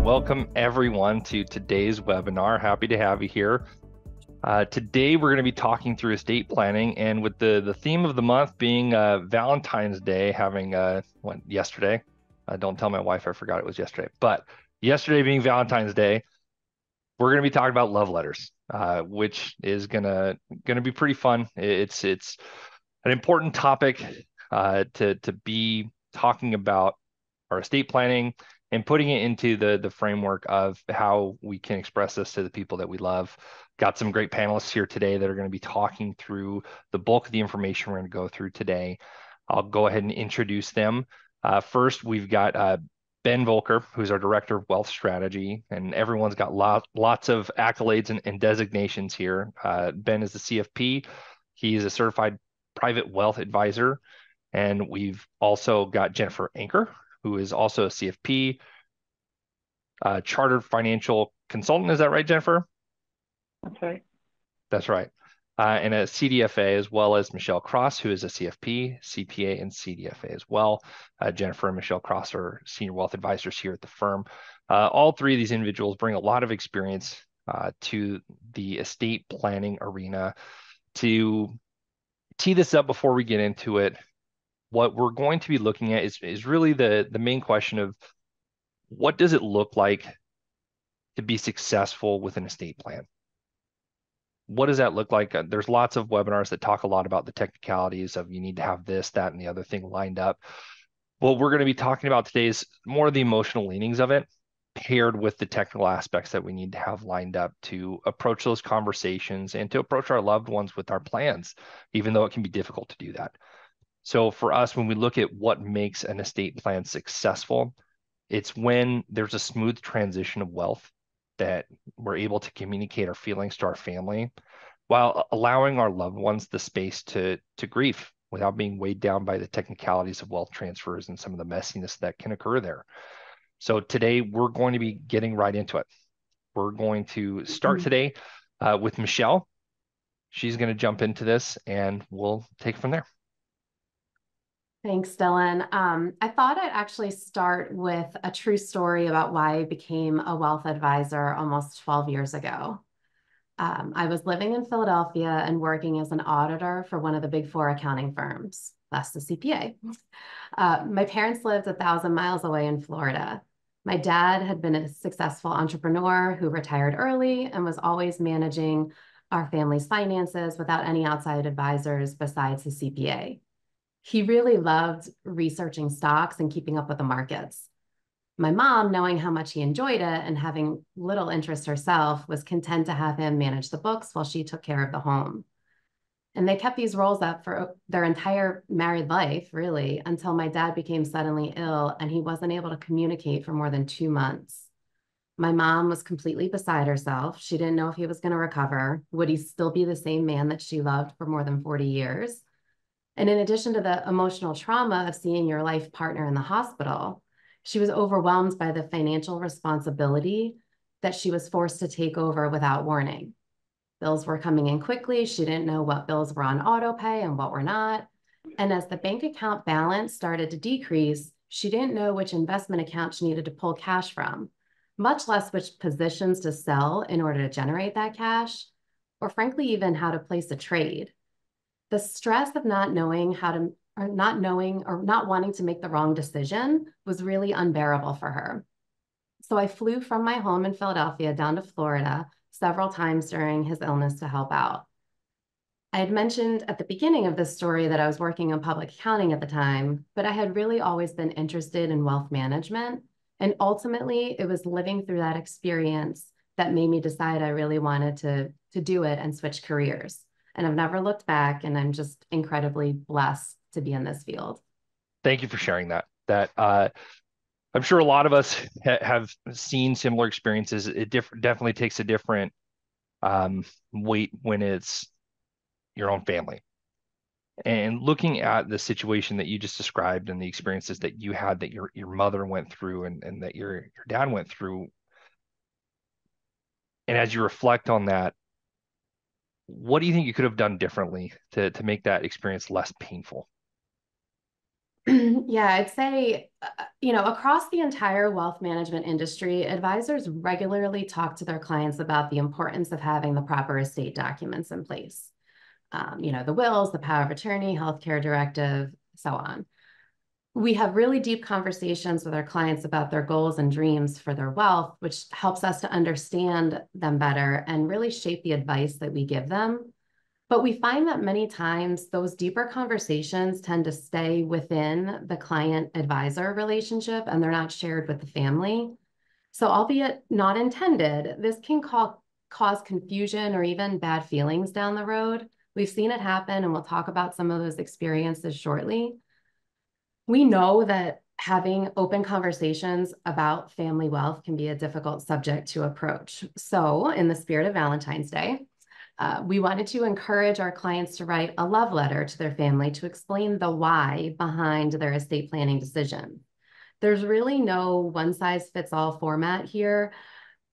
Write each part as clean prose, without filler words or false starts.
Welcome everyone to today's webinar. Happy to have you here. Today we're going to be talking through estate planning, and with the theme of the month being Valentine's Day, having yesterday. Don't tell my wife I forgot it was yesterday, but yesterday being Valentine's Day, we're going to be talking about love letters, which is gonna be pretty fun. It's an important topic to be talking about our estate planning and putting it into the framework of how we can express this to the people that we love. Got some great panelists here today that are going to be talking through the bulk of the information we're going to go through today. I'll go ahead and introduce them. First, we've got Ben Voelker, who's our Director of Wealth Strategy, and everyone's got lots of accolades and designations here. Ben is the CFP. He's a certified private wealth advisor. And we've also got Jennifer Anker, who is also a CFP, chartered financial consultant. Is that right, Jennifer? That's right. That's right. And a CDFA, as well as Michelle Cross, who is a CFP, CPA, and CDFA as well. Jennifer and Michelle Cross are senior wealth advisors here at the firm. All three of these individuals bring a lot of experience to the estate planning arena. To tee this up before we get into it, what we're going to be looking at is really the main question of what does it look like to be successful with an estate plan? What does that look like? There's lots of webinars that talk a lot about the technicalities of you need to have this, that, and the other thing lined up. What we're going to be talking about today is more of the emotional leanings of it, paired with the technical aspects that we need to have lined up to approach those conversations and to approach our loved ones with our plans, even though it can be difficult to do that. So for us, when we look at what makes an estate plan successful, it's when there's a smooth transition of wealth, that we're able to communicate our feelings to our family while allowing our loved ones the space to grieve without being weighed down by the technicalities of wealth transfers and some of the messiness that can occur there. So today we're going to be getting right into it. We're going to start today with Michelle. She's going to jump into this and we'll take it from there. Thanks, Dylan. I thought I'd actually start with a true story about why I became a wealth advisor almost 12 years ago. I was living in Philadelphia and working as an auditor for one of the big four accounting firms. That's the CPA. My parents lived 1,000 miles away in Florida. My dad had been a successful entrepreneur who retired early and was always managing our family's finances without any outside advisors besides the CPA. He really loved researching stocks and keeping up with the markets. My mom, knowing how much he enjoyed it and having little interest herself, was content to have him manage the books while she took care of the home. And they kept these roles up for their entire married life, really, until my dad became suddenly ill and he wasn't able to communicate for more than 2 months. My mom was completely beside herself. She didn't know if he was going to recover. Would he still be the same man that she loved for more than 40 years? And in addition to the emotional trauma of seeing your life partner in the hospital, she was overwhelmed by the financial responsibility that she was forced to take over without warning. Bills were coming in quickly. She didn't know what bills were on auto pay and what were not. And as the bank account balance started to decrease, she didn't know which investment account she needed to pull cash from, much less which positions to sell in order to generate that cash, or frankly, even how to place a trade. The stress of not knowing how to, or not wanting to make the wrong decision was really unbearable for her. So I flew from my home in Philadelphia down to Florida several times during his illness to help out. I had mentioned at the beginning of this story that I was working in public accounting at the time, but I had really always been interested in wealth management. And ultimately, it was living through that experience that made me decide I really wanted to do it and switch careers. And I've never looked back, and I'm just incredibly blessed to be in this field. Thank you for sharing that. I'm sure a lot of us have seen similar experiences. It definitely takes a different weight when it's your own family. And looking at the situation that you just described and the experiences that you had, that your mother went through and that your dad went through, and as you reflect on that, what do you think you could have done differently to make that experience less painful? Yeah, I'd say Across the entire wealth management industry, advisors regularly talk to their clients about the importance of having the proper estate documents in place. The wills, the power of attorney, healthcare directive, so on. We have really deep conversations with our clients about their goals and dreams for their wealth, which helps us to understand them better and really shape the advice that we give them. But we find that many times those deeper conversations tend to stay within the client advisor relationship and they're not shared with the family. So, albeit not intended, this can cause confusion or even bad feelings down the road. We've seen it happen, and we'll talk about some of those experiences shortly. We know that having open conversations about family wealth can be a difficult subject to approach. So, in the spirit of Valentine's Day, we wanted to encourage our clients to write a love letter to their family to explain the why behind their estate planning decision. There's really no one size fits all format here.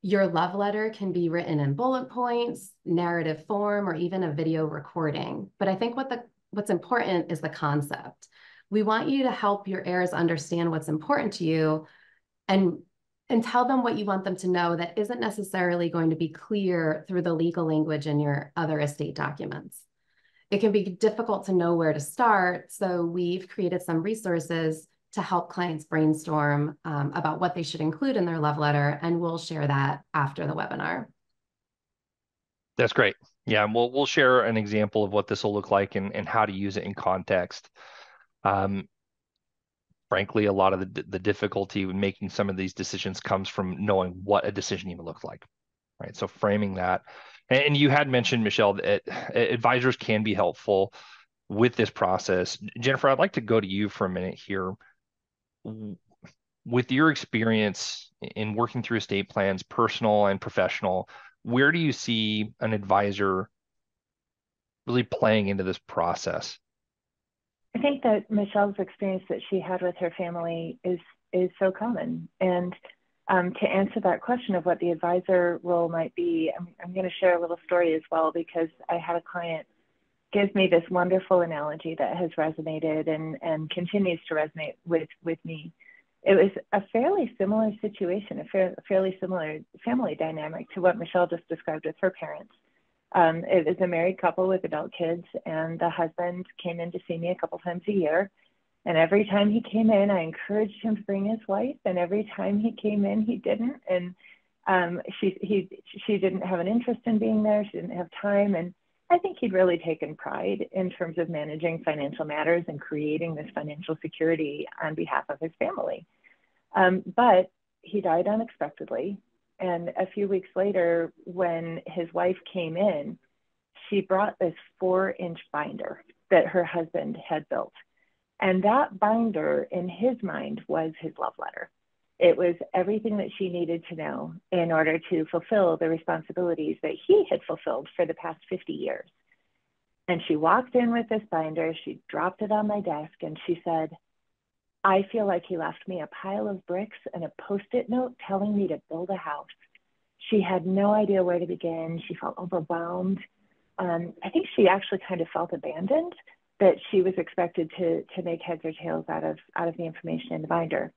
Your love letter can be written in bullet points, narrative form, or even a video recording. But I think what's important is the concept. We want you to help your heirs understand what's important to you and and tell them what you want them to know that isn't necessarily going to be clear through the legal language in your other estate documents. It can be difficult to know where to start, so we've created some resources to help clients brainstorm about what they should include in their love letter, and we'll share that after the webinar. That's great. Yeah, and we'll share an example of what this will look like and how to use it in context. Um, Frankly, a lot of the difficulty with making some of these decisions comes from knowing what a decision even looks like, right? So framing that, and you had mentioned, Michelle, that advisors can be helpful with this process. Jennifer, I'd like to go to you for a minute here. With your experience in working through estate plans, personal and professional, where do you see an advisor really playing into this process? I think that Michelle's experience that she had with her family is so common. And to answer that question of what the advisor role might be, I'm going to share a little story as well, because I had a client give me this wonderful analogy that has resonated and continues to resonate with me. It was a fairly similar situation, a fairly similar family dynamic to what Michelle just described with her parents. It was a married couple with adult kids, and the husband came in to see me a couple times a year. And every time he came in, I encouraged him to bring his wife. And every time he came in, he didn't. And she didn't have an interest in being there. She didn't have time. And I think he'd really taken pride in terms of managing financial matters and creating this financial security on behalf of his family. But he died unexpectedly. And a few weeks later, when his wife came in, she brought this 4-inch binder that her husband had built. And that binder, in his mind, was his love letter. It was everything that she needed to know in order to fulfill the responsibilities that he had fulfilled for the past 50 years. And she walked in with this binder, she dropped it on my desk, and she said, "I feel like he left me a pile of bricks and a Post-it note telling me to build a house." She had no idea where to begin. She felt overwhelmed. I think she actually kind of felt abandoned, that she was expected to make heads or tails out of the information in the binder.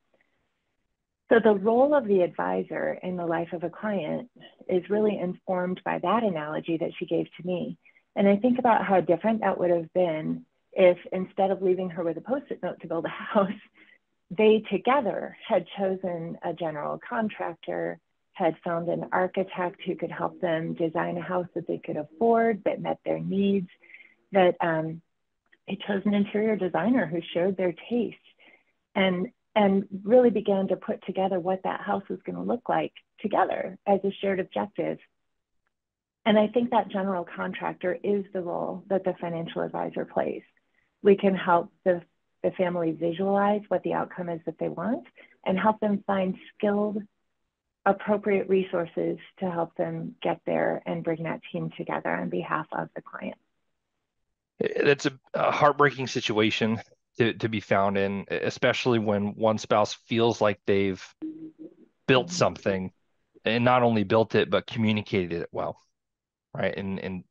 So the role of the advisor in the life of a client is really informed by that analogy that she gave to me. And I think about how different that would have been if, instead of leaving her with a Post-it note to build a house, they together had chosen a general contractor, had found an architect who could help them design a house that they could afford, that met their needs, that they chose an interior designer who shared their taste, and really began to put together what that house was going to look like together as a shared objective. And I think that general contractor is the role that the financial advisor plays. We can help the family visualize what the outcome is that they want and help them find skilled, appropriate resources to help them get there and bring that team together on behalf of the client. That's a heartbreaking situation to be found in, especially when one spouse feels like they've built something and not only built it, but communicated it well, right? And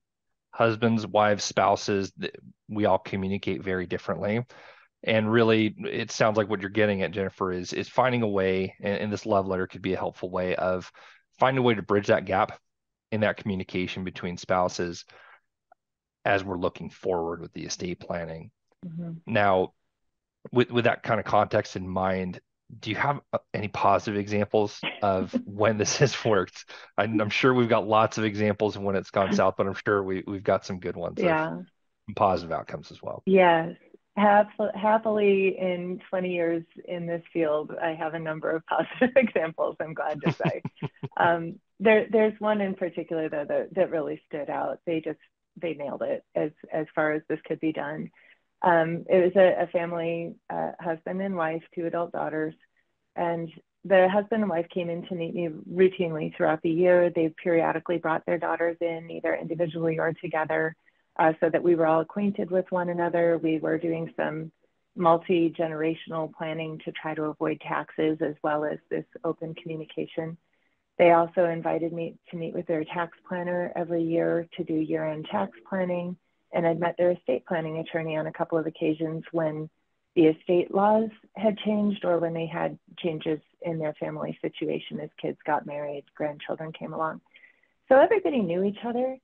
husbands, wives, spouses, we all communicate very differently. And really, it sounds like what you're getting at, Jennifer, is finding a way, and this love letter could be a helpful way of finding a way to bridge that gap in that communication between spouses as we're looking forward with the estate planning. Mm-hmm. Now, with that kind of context in mind, do you have any positive examples of when this has worked? I'm sure we've got lots of examples of when it's gone south, but I'm sure we've got some good ones of Yeah. positive outcomes as well. Yes. Happily, in 20 years in this field, I have a number of positive examples, I'm glad to say. There's one in particular, though, that really stood out. They nailed it as far as this could be done. It was a family, husband and wife, 2 adult daughters, and the husband and wife came in to meet me routinely throughout the year. They periodically brought their daughters in, either individually or together, so that we were all acquainted with one another. We were doing some multi-generational planning to try to avoid taxes, as well as this open communication. They also invited me to meet with their tax planner every year to do year-end tax planning. And I'd met their estate planning attorney on a couple of occasions when the estate laws had changed, or when they had changes in their family situation as kids got married, grandchildren came along. So everybody knew each other.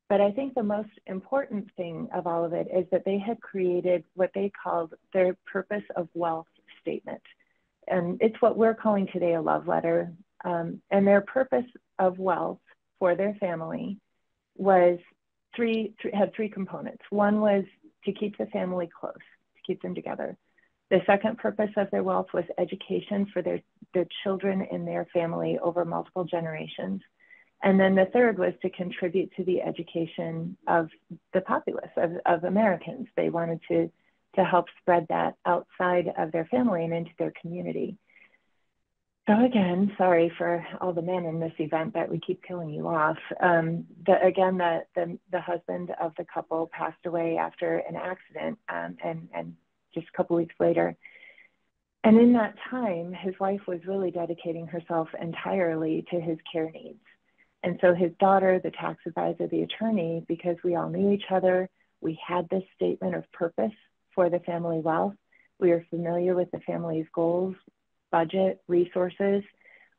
But I think the most important thing of all of it is that they had created what they called their purpose of wealth statement. And it's what we're calling today a love letter. And their purpose of wealth for their family was had three components. One was to keep the family close, to keep them together. The second purpose of their wealth was education for their children and their family over multiple generations. And then the third was to contribute to the education of the populace, of Americans. They wanted to help spread that outside of their family and into their community. So again, sorry for all the men in this event that we keep killing you off. The husband of the couple passed away after an accident, and just a couple weeks later. And in that time, his wife was really dedicating herself entirely to his care needs. And so his daughter, the tax advisor, the attorney, because we all knew each other, we had this statement of purpose for the family wealth. We were familiar with the family's goals, budget, resources.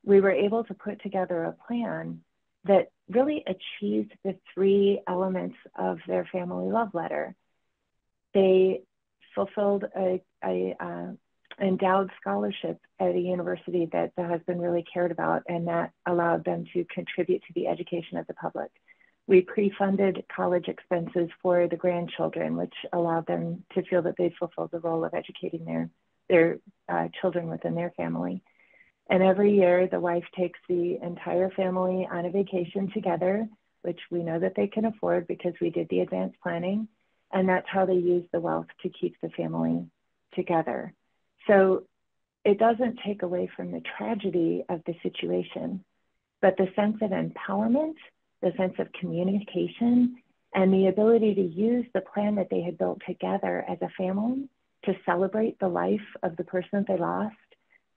We were able to put together a plan that really achieved the 3 elements of their family love letter. They fulfilled a endowed scholarship at a university that the husband really cared about, and that allowed them to contribute to the education of the public. We pre-funded college expenses for the grandchildren, which allowed them to feel that they'd fulfilled the role of educating their children within their family. And every year, the wife takes the entire family on a vacation together, which we know that they can afford because we did the advanced planning. And that's how they use the wealth to keep the family together. So it doesn't take away from the tragedy of the situation, but the sense of empowerment, the sense of communication, and the ability to use the plan that they had built together as a family to celebrate the life of the person that they lost,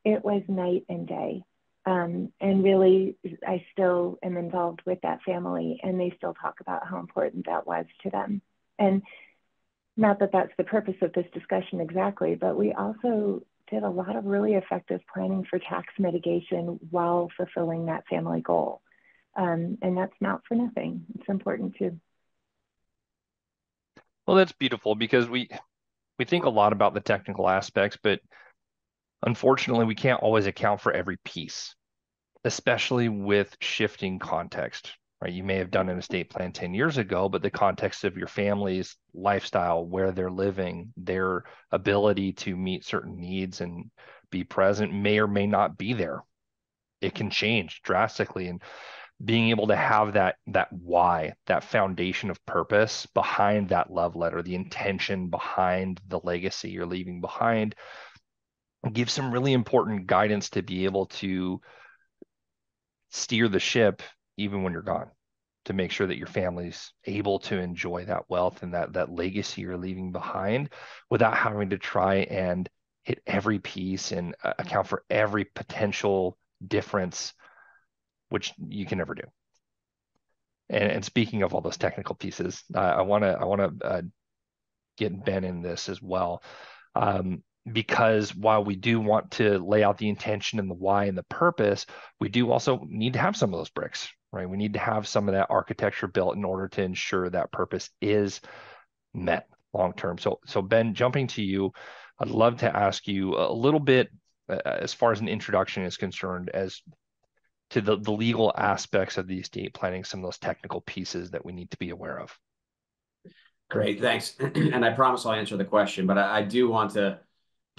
it was night and day. And really, I still am involved with that family, and they still talk about how important that was to them. And not that that's the purpose of this discussion exactly, but we also did a lot of really effective planning for tax mitigation while fulfilling that family goal. And that's not for nothing. It's important too. Well, that's beautiful because we think a lot about the technical aspects, but unfortunately, we can't always account for every piece, especially with shifting context, right? You may have done an estate plan 10 years ago, but the context of your family's lifestyle, where they're living, their ability to meet certain needs and be present may or may not be there. It can change drastically. And being able to have that why, that foundation of purpose behind that love letter, the intention behind the legacy you're leaving behind, gives some really important guidance to be able to steer the ship even when you're gone, to make sure that your family's able to enjoy that wealth and that legacy you're leaving behind without having to try and hit every piece and account for every potential difference, which you can never do. And speaking of all those technical pieces, I want to get Ben in this as well. Because while we do want to lay out the intention and the why and the purpose, we do also need to have some of those bricks, right? We need to have some of that architecture built in order to ensure that purpose is met long term. So Ben, jumping to you, I'd love to ask you a little bit as far as an introduction is concerned as to the legal aspects of the estate planning, some of those technical pieces that we need to be aware of. Great, thanks. And I promise I'll answer the question, but I do want to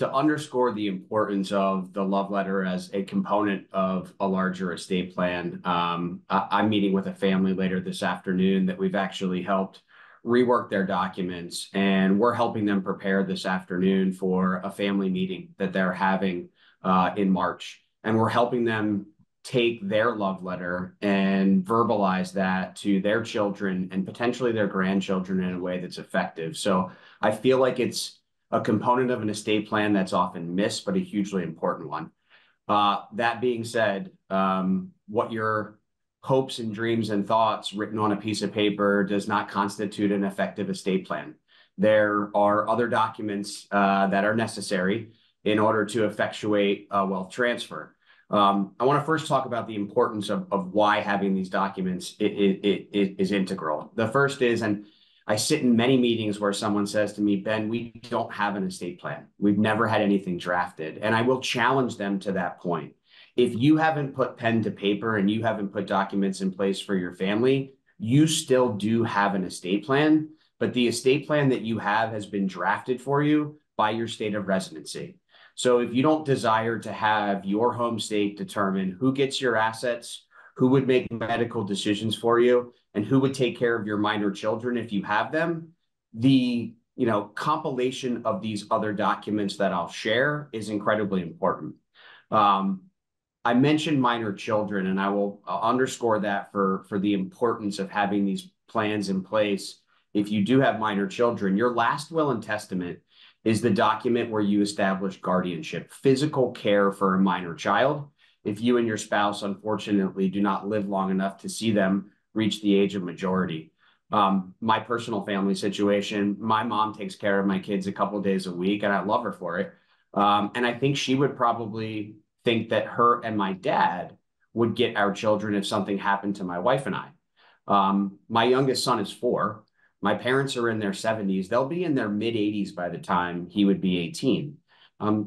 underscore the importance of the love letter as a component of a larger estate plan. I'm meeting with a family later this afternoon that we've actually helped rework their documents, and we're helping them prepare this afternoon for a family meeting that they're having in March. And we're helping them take their love letter and verbalize that to their children and potentially their grandchildren in a way that's effective. So I feel like it's a component of an estate plan that's often missed, but a hugely important one. That being said, what your hopes and dreams and thoughts written on a piece of paper does not constitute an effective estate plan. There are other documents that are necessary in order to effectuate a wealth transfer. I want to first talk about the importance of why having these documents is integral. The first is, and I sit in many meetings where someone says to me, Ben, we don't have an estate plan. We've never had anything drafted. And I will challenge them to that point. If you haven't put pen to paper and you haven't put documents in place for your family, you still do have an estate plan, but the estate plan that you have has been drafted for you by your state of residency. So if you don't desire to have your home state determine who gets your assets, who would make medical decisions for you, and who would take care of your minor children if you have them, the compilation of these other documents that I'll share is incredibly important. I mentioned minor children, and I'll underscore that for the importance of having these plans in place. If you do have minor children, your last will and testament is the document where you establish guardianship, physical care for a minor child. If you and your spouse, unfortunately, do not live long enough to see them reach the age of majority. My personal family situation, my mom takes care of my kids a couple of days a week, and I love her for it. And I think she would probably think that her and my dad would get our children if something happened to my wife and I. My youngest son is 4. My parents are in their 70s. They'll be in their mid-80s by the time he would be 18.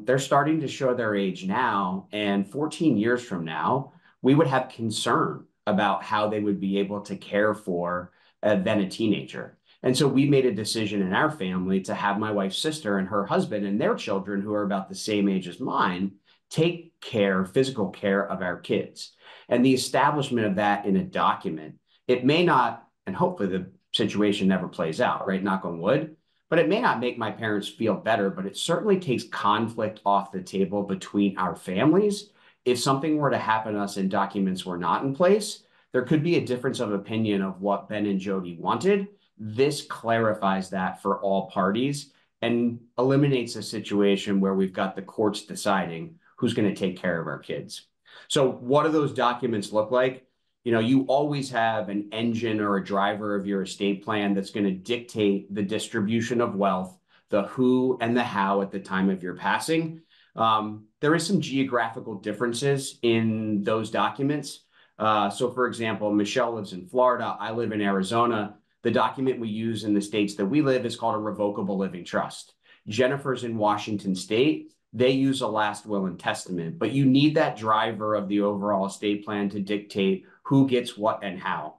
They're starting to show their age now, and 14 years from now, we would have concern about how they would be able to care for then a teenager. And so we made a decision in our family to have my wife's sister and her husband and their children, who are about the same age as mine, take care, physical care of our kids. And the establishment of that in a document, it may not, and hopefully the situation never plays out, right? Knock on wood. But it may not make my parents feel better, but it certainly takes conflict off the table between our families. If something were to happen to us and documents were not in place, there could be a difference of opinion of what Ben and Jody wanted. This clarifies that for all parties and eliminates a situation where we've got the courts deciding who's going to take care of our kids. So what do those documents look like? You always have an engine or a driver of your estate plan that's going to dictate the distribution of wealth, the who and the how at the time of your passing. There is some geographical differences in those documents. So for example, Michelle lives in Florida. I live in Arizona. The document we use in the states that we live is called a revocable living trust. Jennifer's in Washington State. They use a last will and testament, but you need that driver of the overall estate plan to dictate who gets what and how.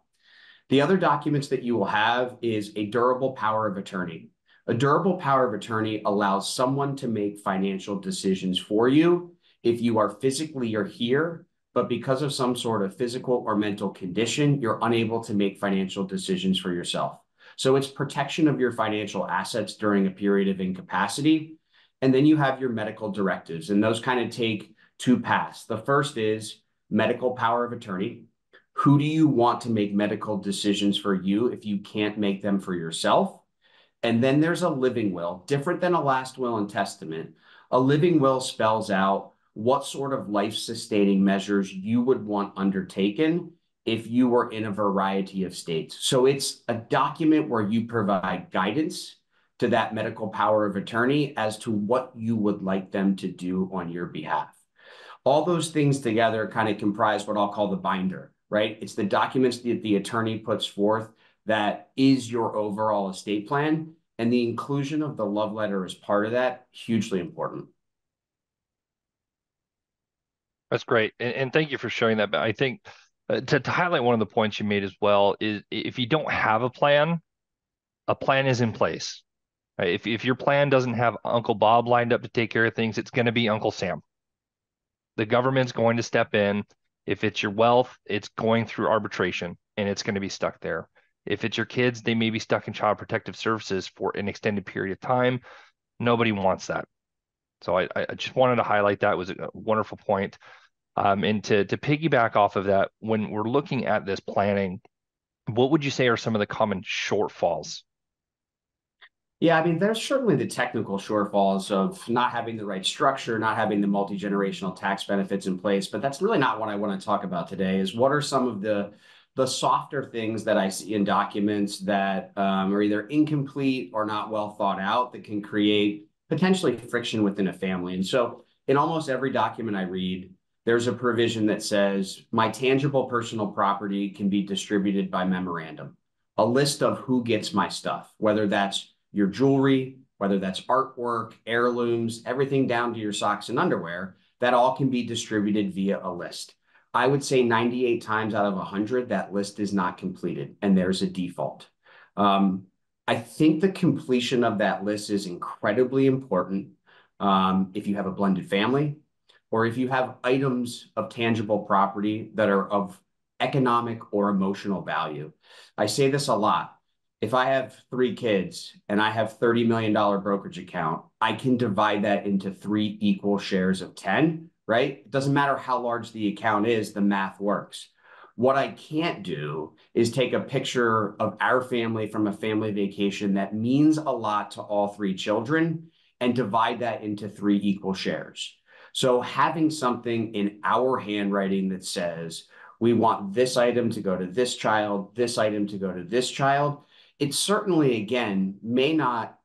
The other documents that you will have is a durable power of attorney. A durable power of attorney allows someone to make financial decisions for you if you are physically here, but because of some sort of physical or mental condition, you're unable to make financial decisions for yourself. So it's protection of your financial assets during a period of incapacity. And then you have your medical directives, and those kind of take 2 paths. The first is medical power of attorney. Who do you want to make medical decisions for you if you can't make them for yourself? And then there's a living will, different than a last will and testament. A living will spells out what sort of life-sustaining measures you would want undertaken if you were in a variety of states. So it's a document where you provide guidance to that medical power of attorney as to what you would like them to do on your behalf. All those things together kind of comprise what I'll call the binder, right? It's the documents that the attorney puts forth that is your overall estate plan, and the inclusion of the love letter as part of that, hugely important. That's great. And thank you for showing that. But I think to highlight one of the points you made as well is if you don't have a plan is in place. Right? If your plan doesn't have Uncle Bob lined up to take care of things, it's going to be Uncle Sam. The government's going to step in. If it's your wealth, it's going through arbitration and it's going to be stuck there. If it's your kids, they may be stuck in child protective services for an extended period of time. Nobody wants that. So I just wanted to highlight that. It was a wonderful point. And to piggyback off of that, when we're looking at this planning, what would you say are some of the common shortfalls? Yeah, I mean, there's certainly the technical shortfalls of not having the right structure, not having the multi-generational tax benefits in place, but that's really not what I want to talk about today, is what are some of the softer things that I see in documents that are either incomplete or not well thought out that can create potentially friction within a family. And so in almost every document I read, there's a provision that says my tangible personal property can be distributed by memorandum, a list of who gets my stuff, whether that's your jewelry, whether that's artwork, heirlooms, everything down to your socks and underwear, that all can be distributed via a list. I would say 98 times out of 100, that list is not completed, and there's a default. I think the completion of that list is incredibly important if you have a blended family, or if you have items of tangible property that are of economic or emotional value. I say this a lot. If I have 3 kids and I have $30 million brokerage account, I can divide that into 3 equal shares of 10, right? It doesn't matter how large the account is, the math works. What I can't do is take a picture of our family from a family vacation that means a lot to all 3 children and divide that into 3 equal shares. So having something in our handwriting that says, we want this item to go to this child, this item to go to this child, it certainly, again, may not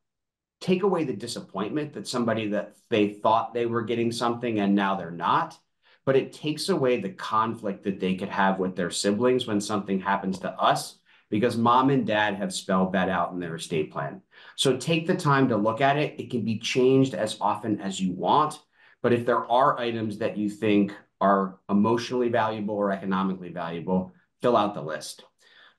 take away the disappointment that somebody that they thought they were getting something and now they're not, but it takes away the conflict that they could have with their siblings when something happens to us because mom and dad have spelled that out in their estate plan. So take the time to look at it. It can be changed as often as you want, but if there are items that you think are emotionally valuable or economically valuable, fill out the list.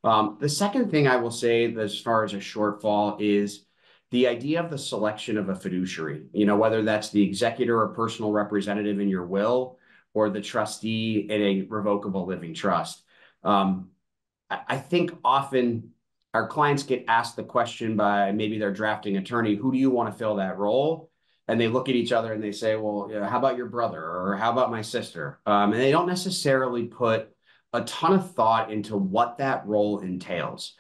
The second thing I will say as far as a shortfall is the idea of the selection of a fiduciary, whether that's the executor or personal representative in your will or the trustee in a revocable living trust. I think often our clients get asked the question by maybe their drafting attorney, who do you want to fill that role? And they look at each other and they say, well, how about your brother? Or how about my sister? And they don't necessarily put a ton of thought into what that role entails.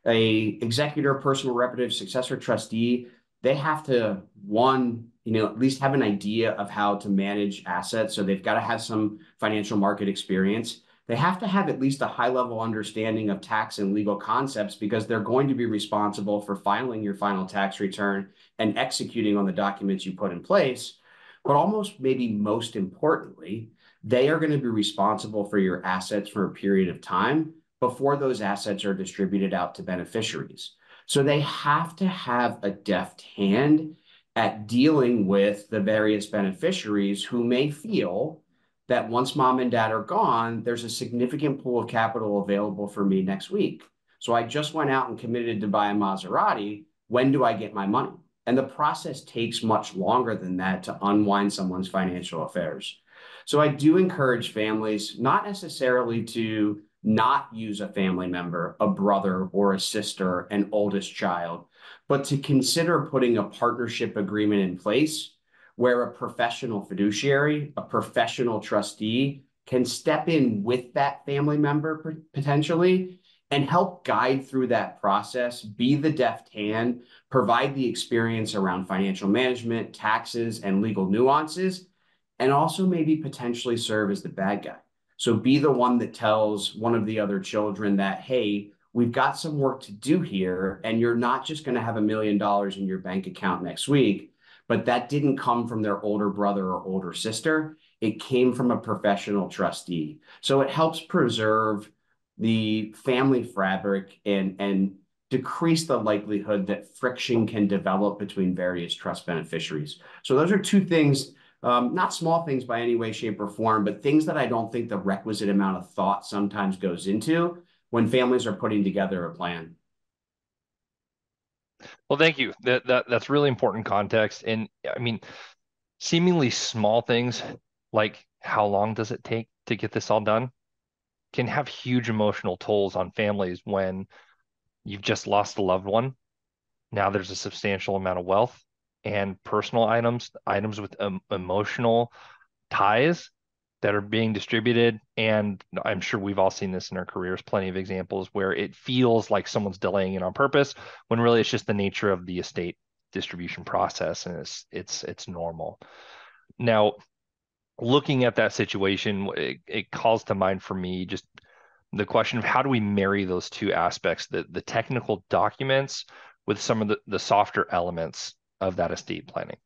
A executor, personal representative, successor trustee, they have to, one, at least have an idea of how to manage assets. So they've got to have some financial market experience. They have to have at least a high-level understanding of tax and legal concepts because they're going to be responsible for filing your final tax return and executing on the documents you put in place. But almost maybe most importantly, they are going to be responsible for your assets for a period of time before those assets are distributed out to beneficiaries. So they have to have a deft hand at dealing with the various beneficiaries who may feel that once mom and dad are gone, there's a significant pool of capital available for me next week. So I just went out and committed to buy a Maserati. When do I get my money? And the process takes much longer than that to unwind someone's financial affairs. So I do encourage families not necessarily to not use a family member, a brother or a sister, an oldest child, but to consider putting a partnership agreement in place where a professional fiduciary, a professional trustee can step in with that family member potentially and help guide through that process, be the deft hand, provide the experience around financial management, taxes, and legal nuances, and also maybe potentially serve as the bad guy. So be the one that tells one of the other children that, hey, we've got some work to do here, and you're not just going to have $1 million in your bank account next week, but that didn't come from their older brother or older sister. It came from a professional trustee. So it helps preserve the family fabric and decrease the likelihood that friction can develop between various trust beneficiaries. So those are two things, not small things by any way, shape, or form, but things that I don't think the requisite amount of thought sometimes goes into when families are putting together a plan. Well, thank you. That's really important context. And I mean, seemingly small things like how long does it take to get this all done can have huge emotional tolls on families when you've just lost a loved one. Now there's a substantial amount of wealth and personal items with emotional ties that are being distributed. And I'm sure we've all seen this in our careers, plenty of examples where it feels like someone's delaying it on purpose when really it's just the nature of the estate distribution process, and it's normal. Now, looking at that situation, it calls to mind for me just the question of how do we marry those two aspects, the technical documents with some of the softer elements of that estate planning.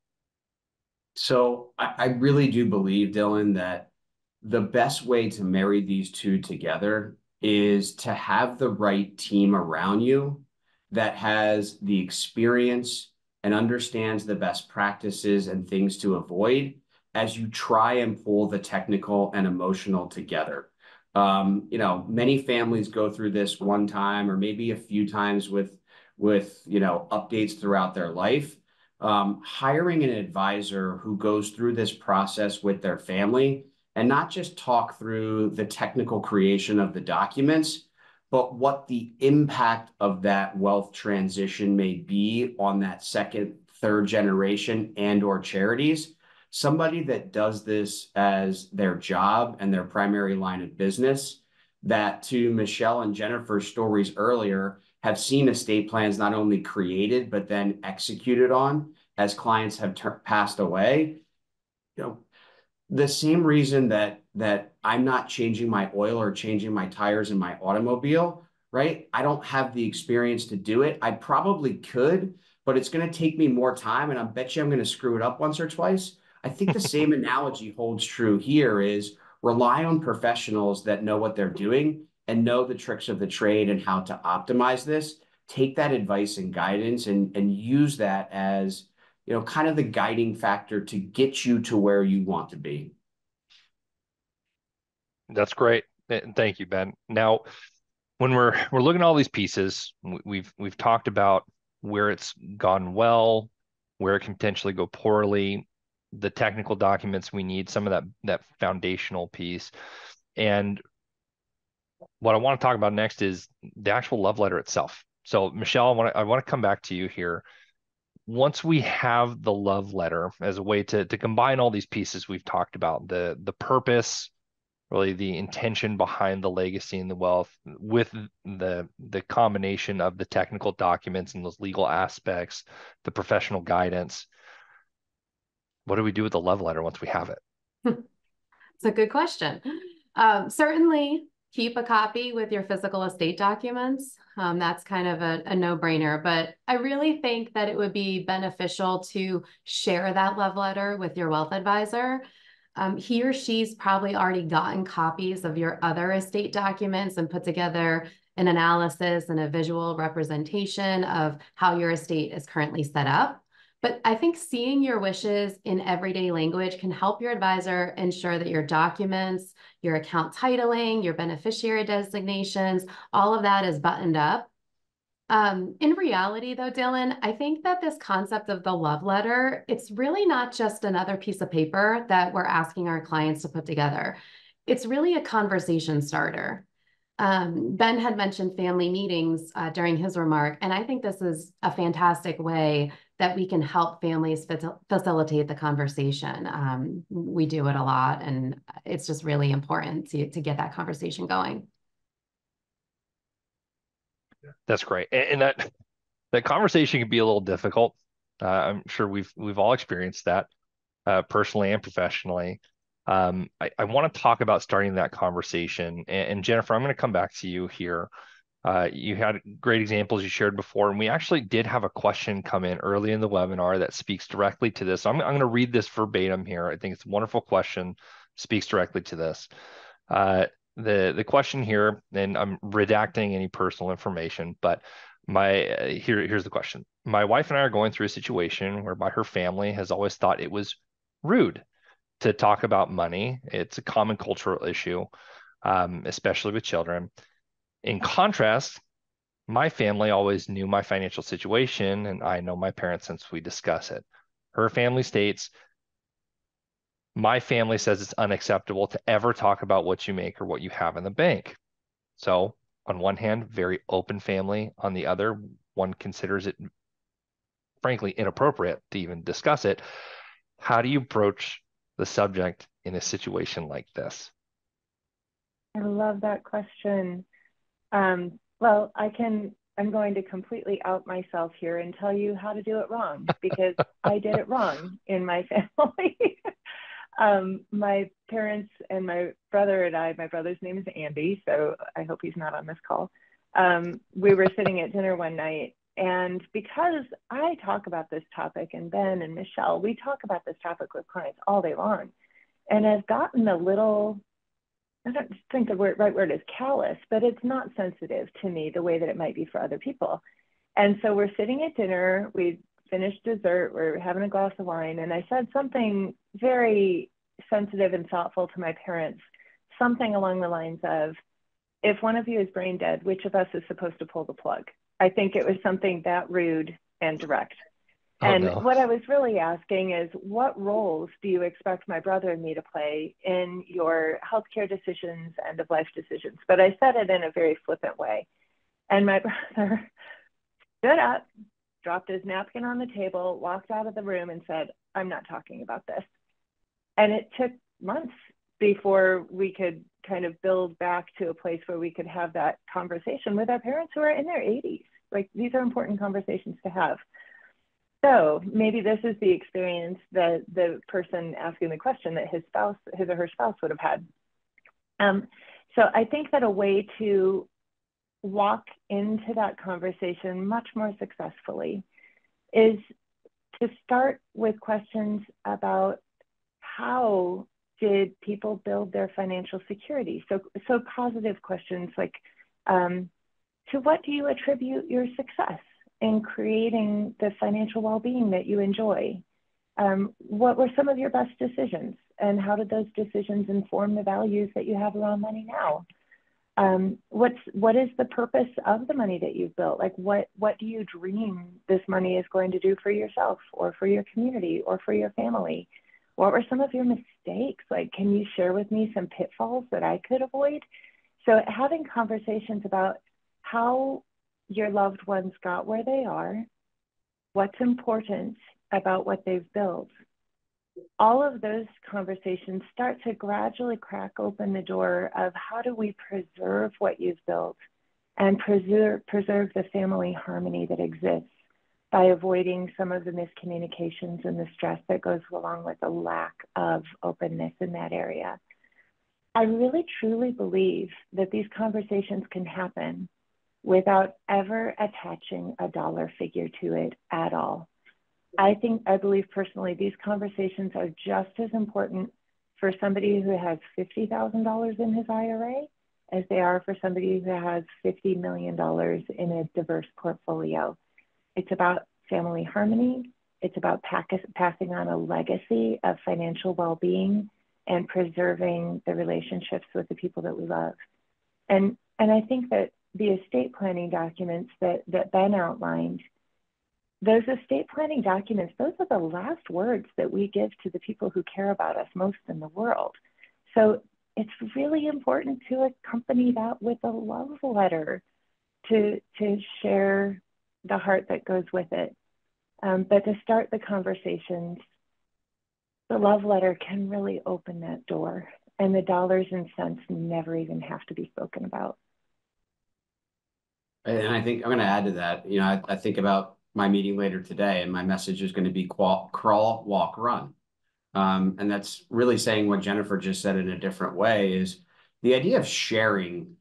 So I really do believe, Dylan, that the best way to marry these two together is to have the right team around you that has the experience and understands the best practices and things to avoid as you try and pull the technical and emotional together. Many families go through this one time or maybe a few times with updates throughout their life. Hiring an advisor who goes through this process with their family and not just talk through the technical creation of the documents, but what the impact of that wealth transition may be on that second, third generation and or charities. Somebody that does this as their job and their primary line of business, that to Michelle and Jennifer's stories earlier, have seen estate plans not only created, but then executed on as clients have passed away. The same reason that I'm not changing my oil or changing my tires in my automobile, right? I don't have the experience to do it. I probably could, but it's going to take me more time, and I bet you I'm going to screw it up once or twice. I think the same analogy holds true here is rely on professionals that know what they're doing and know the tricks of the trade and how to optimize this. Take that advice and guidance and use that as kind of the guiding factor to get you to where you want to be. That's great. Thank you, Ben. Now, when we're looking at all these pieces, we've talked about where it's gone well, where it can potentially go poorly, the technical documents we need, some of that foundational piece. And what I want to talk about next is the actual love letter itself. So, Michelle, I want to come back to you here. Once we have the love letter as a way to combine all these pieces we've talked about, the purpose, really the intention behind the legacy and the wealth, with the combination of the technical documents and those legal aspects, the professional guidance, what do we do with the love letter once we have it? It's a good question. Certainly keep a copy with your physical estate documents. That's kind of a no-brainer, but I really think that it would be beneficial to share that love letter with your wealth advisor. He or she's probably already gotten copies of your other estate documents and put together an analysis and a visual representation of how your estate is currently set up. But I think seeing your wishes in everyday language can help your advisor ensure that your documents, your account titling, your beneficiary designations, all of that is buttoned up. In reality, though, Dylan, I think that this concept of the love letter, it's really not just another piece of paper that we're asking our clients to put together. It's really a conversation starter. Ben had mentioned family meetings during his remark, and I think this is a fantastic way that we can help families facilitate the conversation. We do it a lot, and it's just really important to get that conversation going. That's great. And that conversation can be a little difficult. I'm sure we've all experienced that personally and professionally. I want to talk about starting that conversation. And Jennifer, I'm going to come back to you here. You had great examples you shared before, and we actually did have a question come in early in the webinar that speaks directly to this. I'm going to read this verbatim here. I think it's a wonderful question, speaks directly to this. The question here, and I'm redacting any personal information, but here's the question. My wife and I are going through a situation whereby her family has always thought it was rude to talk about money. It's a common cultural issue, especially with children. In contrast, my family always knew my financial situation, and I know my parents since we discuss it. Her family states, my family says it's unacceptable to ever talk about what you make or what you have in the bank. So, on one hand, very open family. On the other, one considers it frankly inappropriate to even discuss it. How do you broach the subject in a situation like this? I love that question. Well, I'm going to completely out myself here and tell you how to do it wrong, because I did it wrong in my family. My parents and my brother and I, my brother's name is Andy, so I hope he's not on this call. We were sitting at dinner one night, and because I talk about this topic, and Ben and Michelle, we talk about this topic with clients all day long, and I've gotten a little, I don't think the right word is callous, but it's not sensitive to me the way that it might be for other people. And so we're sitting at dinner, we finished dessert, we're having a glass of wine, and I said something very sensitive and thoughtful to my parents, something along the lines of, if one of you is brain dead, which of us is supposed to pull the plug? I think it was something that rude and direct. Oh, And no. what I was really asking is, what roles do you expect my brother and me to play in your healthcare decisions and of life decisions? But I said it in a very flippant way. And my brother stood up, dropped his napkin on the table, walked out of the room and said, I'm not talking about this. And it took months before we could kind of build back to a place where we could have that conversation with our parents who are in their 80s. Like, these are important conversations to have. So maybe this is the experience that the person asking the question that his or her spouse would have had. So I think that a way to walk into that conversation much more successfully is to start with questions about how did people build their financial security? So positive questions like, to what do you attribute your success in creating the financial well-being that you enjoy? What were some of your best decisions, and how did those decisions inform the values that you have around money now? What is the purpose of the money that you've built? Like, what do you dream this money is going to do for yourself or for your community or for your family? What were some of your mistakes? Like, can you share with me some pitfalls that I could avoid? So having conversations about how your loved ones got where they are, what's important about what they've built, all of those conversations start to gradually crack open the door of how do we preserve what you've built and preserve the family harmony that exists by avoiding some of the miscommunications and the stress that goes along with the lack of openness in that area. I really truly believe that these conversations can happen without ever attaching a dollar figure to it at all. I believe personally, these conversations are just as important for somebody who has $50,000 in his IRA as they are for somebody who has $50 million in a diverse portfolio. It's about family harmony. It's about passing on a legacy of financial well-being and preserving the relationships with the people that we love. And I think that the estate planning documents that Ben outlined, those estate planning documents, those are the last words that we give to the people who care about us most in the world. So it's really important to accompany that with a love letter to share the heart that goes with it. But to start the conversations, the love letter can really open that door, and the dollars and cents never even have to be spoken about. And I think I'm going to add to that. You know, I think about my meeting later today, and my message is going to be crawl, walk, run. And that's really saying what Jennifer just said in a different way, is the idea of sharing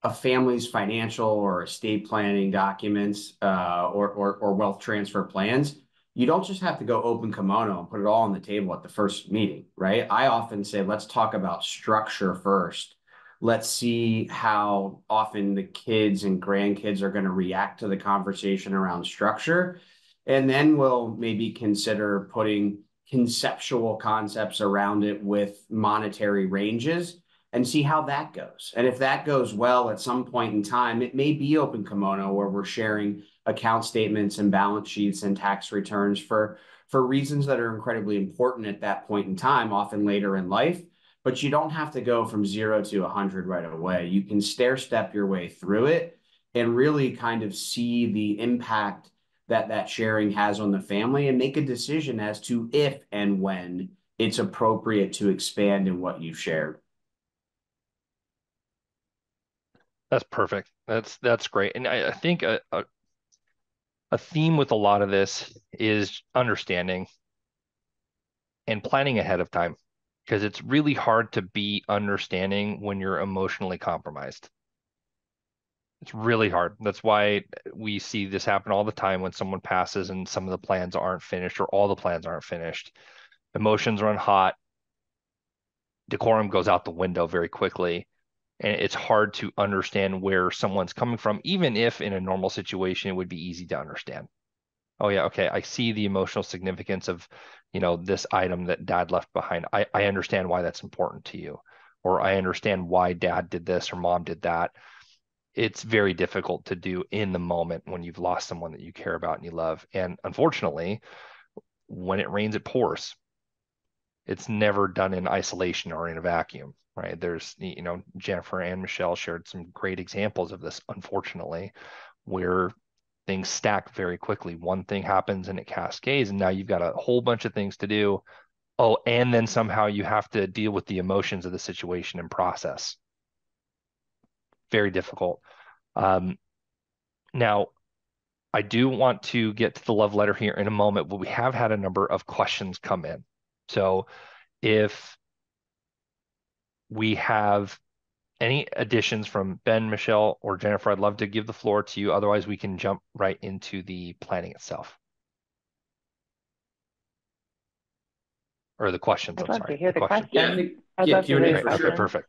a family's financial or estate planning documents or wealth transfer plans, you don't just have to go open kimono and put it all on the table at the first meeting, right? I often say, let's talk about structure first. Let's see how often the kids and grandkids are going to react to the conversation around structure. And then we'll maybe consider putting conceptual concepts around it with monetary ranges and see how that goes. And if that goes well at some point in time, it may be open kimono where we're sharing account statements and balance sheets and tax returns for reasons that are incredibly important at that point in time, often later in life. But you don't have to go from 0 to 100 right away. You can stair step your way through it and really kind of see the impact that sharing has on the family and make a decision as to if and when it's appropriate to expand in what you've shared. That's perfect. That's great. And I think a theme with a lot of this is understanding and planning ahead of time, because it's really hard to be understanding when you're emotionally compromised. It's really hard. That's why we see this happen all the time when someone passes and some of the plans aren't finished or all the plans aren't finished. Emotions run hot. Decorum goes out the window very quickly. And it's hard to understand where someone's coming from, even if in a normal situation, it would be easy to understand. Oh yeah, okay, I see the emotional significance of, this item that dad left behind. I understand why that's important to you, or I understand why dad did this or mom did that. It's very difficult to do in the moment when you've lost someone that you care about and you love. And unfortunately, when it rains, it pours. It's never done in isolation or in a vacuum, right? There's, Jennifer and Michelle shared some great examples of this, unfortunately, where things stack very quickly. One thing happens and it cascades, and now you've got a whole bunch of things to do. Oh, and then somehow you have to deal with the emotions of the situation and process. Very difficult. Now, I do want to get to the love letter here in a moment, but we have had a number of questions come in. So if we have any additions from Ben, Michelle, or Jennifer, I'd love to give the floor to you. Otherwise, we can jump right into the planning itself. Or the questions, I'd I'm love sorry. to hear the question. Yeah, Love to Q&A hear for Okay, sure. perfect.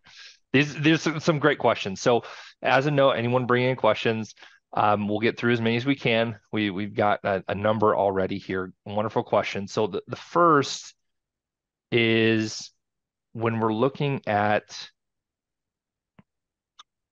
There's some great questions. So as a note, anyone bringing in questions, we'll get through as many as we can. We've got a number already here. Wonderful questions. So the first is when we're looking at,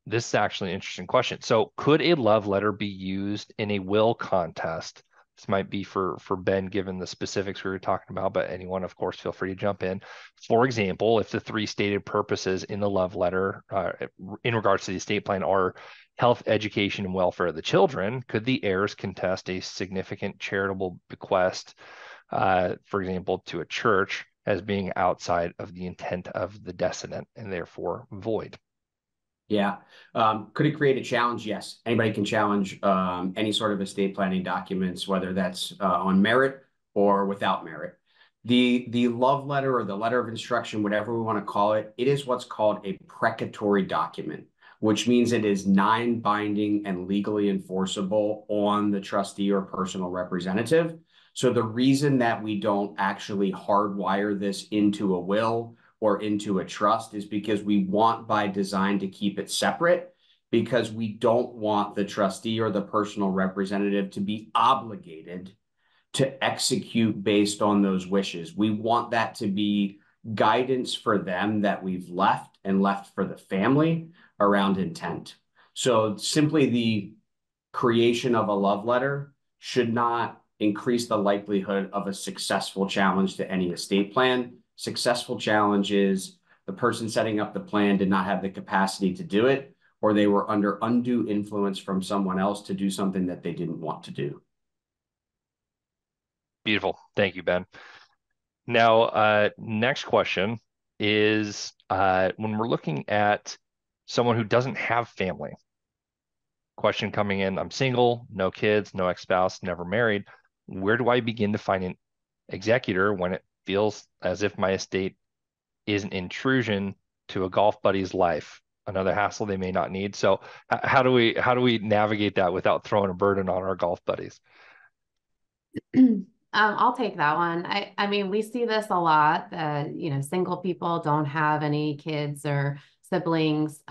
this is actually an interesting question. So could a love letter be used in a will contest? This might be for Ben, given the specifics we were talking about, but anyone, of course, feel free to jump in. For example, if the three stated purposes in the love letter in regards to the estate plan are health, education, and welfare of the children, could the heirs contest a significant charitable bequest, for example, to a church as being outside of the intent of the decedent and therefore void? Yeah. Could it create a challenge? Yes. Anybody can challenge any sort of estate planning documents, whether that's on merit or without merit. The love letter or the letter of instruction, whatever we want to call it, it is what's called a precatory document, which means it is non-binding and legally enforceable on the trustee or personal representative. So the reason that we don't actually hardwire this into a will or into a trust is because we want by design to keep it separate, because we don't want the trustee or the personal representative to be obligated to execute based on those wishes. We want that to be guidance for them that we've left and left for the family around intent. So simply the creation of a love letter should not increase the likelihood of a successful challenge to any estate plan. Successful challenge is the person setting up the plan did not have the capacity to do it, or they were under undue influence from someone else to do something that they didn't want to do. Beautiful. Thank you, Ben. Now, next question is when we're looking at someone who doesn't have family. Question coming in, I'm single, no kids, no ex-spouse, never married. Where do I begin to find an executor when it feels as if my estate is an intrusion to a golf buddy's life? another hassle they may not need. So how do we navigate that without throwing a burden on our golf buddies? I'll take that one. I mean, we see this a lot that, single people don't have any kids or siblings.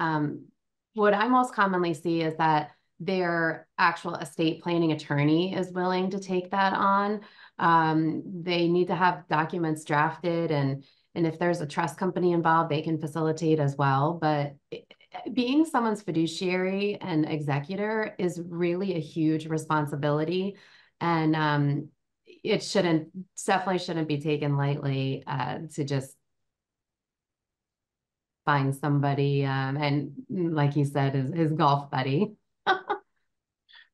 What I most commonly see is that their actual estate planning attorney is willing to take that on. They need to have documents drafted, and if there's a trust company involved, they can facilitate as well. But being someone's fiduciary and executor is really a huge responsibility. And it definitely shouldn't be taken lightly to just find somebody and like you said, his golf buddy.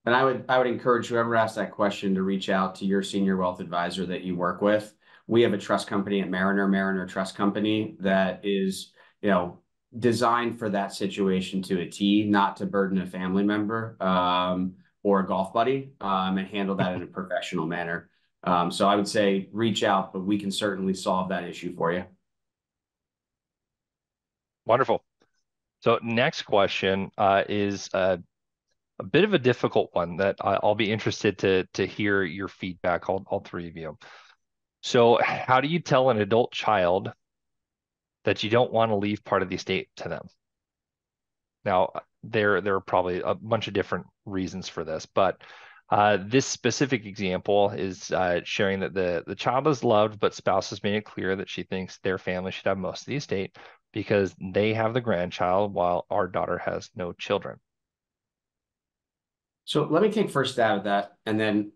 And I would encourage whoever asked that question to reach out to your senior wealth advisor that you work with. We have a trust company at Mariner Trust Company that is, designed for that situation to a T, not to burden a family member or a golf buddy, and handle that in a professional manner. So I would say reach out, but we can certainly solve that issue for you. Wonderful. So next question is a bit of a difficult one that I'll be interested to hear your feedback, all three of you. So how do you tell an adult child that you don't want to leave part of the estate to them? Now, there are probably a bunch of different reasons for this, but this specific example is sharing that the child is loved, but spouse has made it clear that she thinks their family should have most of the estate because they have the grandchild while our daughter has no children. So let me take first stab at that. And then,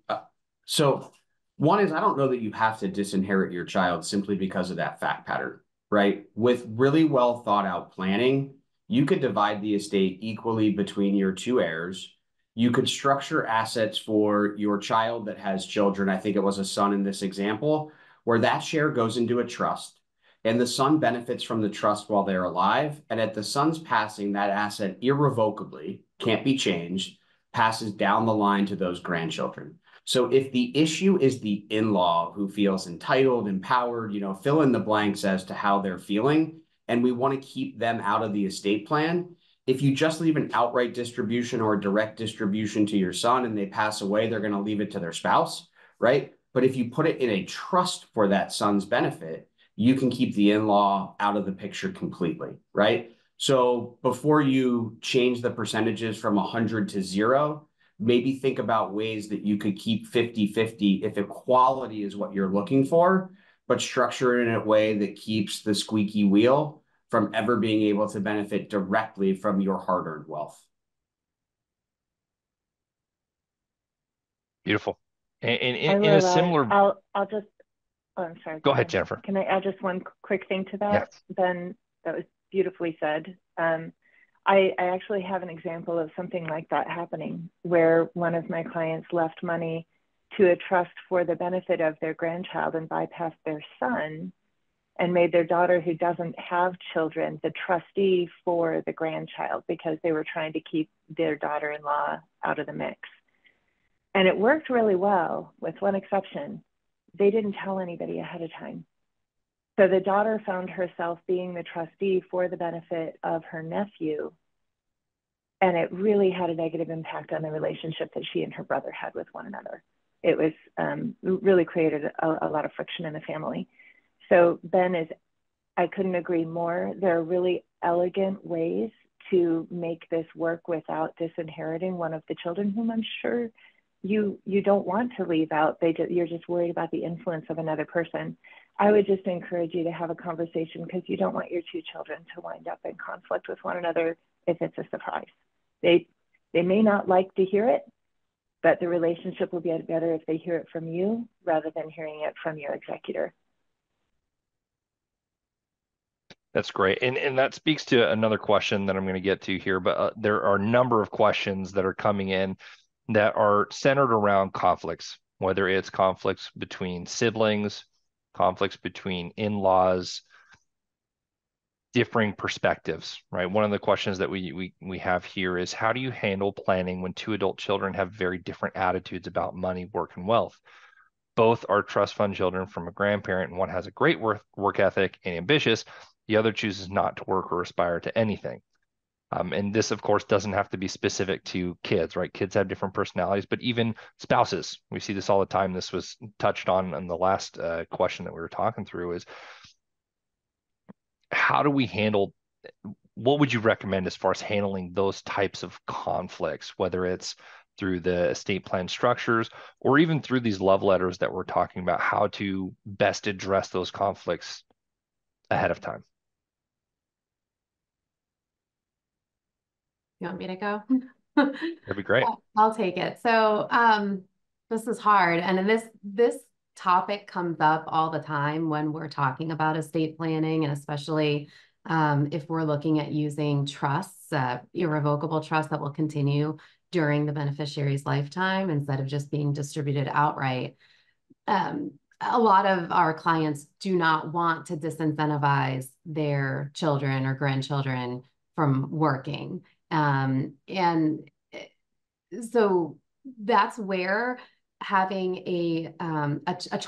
so one is, I don't know that you have to disinherit your child simply because of that fact pattern, right? With really well thought out planning, you could divide the estate equally between your two heirs. You could structure assets for your child that has children. I think it was a son in this example, where that share goes into a trust and the son benefits from the trust while they're alive. And at the son's passing, that asset irrevocably can't be changed, passes down the line to those grandchildren. So if the issue is the in-law who feels entitled, empowered, fill in the blanks as to how they're feeling, and we want to keep them out of the estate plan, if you just leave an outright distribution or a direct distribution to your son and they pass away, they're going to leave it to their spouse, right? But if you put it in a trust for that son's benefit, you can keep the in-law out of the picture completely, right? So before you change the percentages from 100 to 0, maybe think about ways that you could keep 50-50 if equality is what you're looking for, but structure it in a way that keeps the squeaky wheel from ever being able to benefit directly from your hard-earned wealth. Beautiful. And in a similar... I'll just... Oh, I'm sorry. Go ahead, Jennifer. Can I add just one quick thing to that? Yes. Ben, that was beautifully said. I actually have an example of something like that happening where one of my clients left money to a trust for the benefit of their grandchild and bypassed their son and made their daughter, who doesn't have children, the trustee for the grandchild because they were trying to keep their daughter-in-law out of the mix. And it worked really well, with one exception. They didn't tell anybody ahead of time. So the daughter found herself being the trustee for the benefit of her nephew. And it really had a negative impact on the relationship that she and her brother had with one another. It was really created a lot of friction in the family. So Ben, I couldn't agree more. There are really elegant ways to make this work without disinheriting one of the children, whom I'm sure you don't want to leave out. You're just worried about the influence of another person. I would just encourage you to have a conversation because you don't want your two children to wind up in conflict with one another if it's a surprise. They may not like to hear it, but the relationship will be better if they hear it from you rather than hearing it from your executor. That's great. And that speaks to another question that I'm going to get to here, but there are a number of questions that are coming in that are centered around conflicts, whether it's conflicts between siblings, conflicts between in-laws, differing perspectives, right? One of the questions that we have here is, how do you handle planning when two adult children have very different attitudes about money, work, and wealth? Both are trust fund children from a grandparent, and one has a great work ethic and ambitious. The other chooses not to work or aspire to anything. And this, of course, doesn't have to be specific to kids, right? Kids have different personalities, but even spouses, we see this all the time. This was touched on in the last question that we were talking through is how do we handle, what would you recommend as far as handling those types of conflicts, whether it's through the estate plan structures or even through these love letters that we're talking about, how to best address those conflicts ahead of time? You want me to go? That'd be great. I'll take it. So this is hard. And this topic comes up all the time when we're talking about estate planning, and especially if we're looking at using trusts, irrevocable trusts that will continue during the beneficiary's lifetime instead of just being distributed outright. A lot of our clients do not want to disincentivize their children or grandchildren from working. And so that's where having a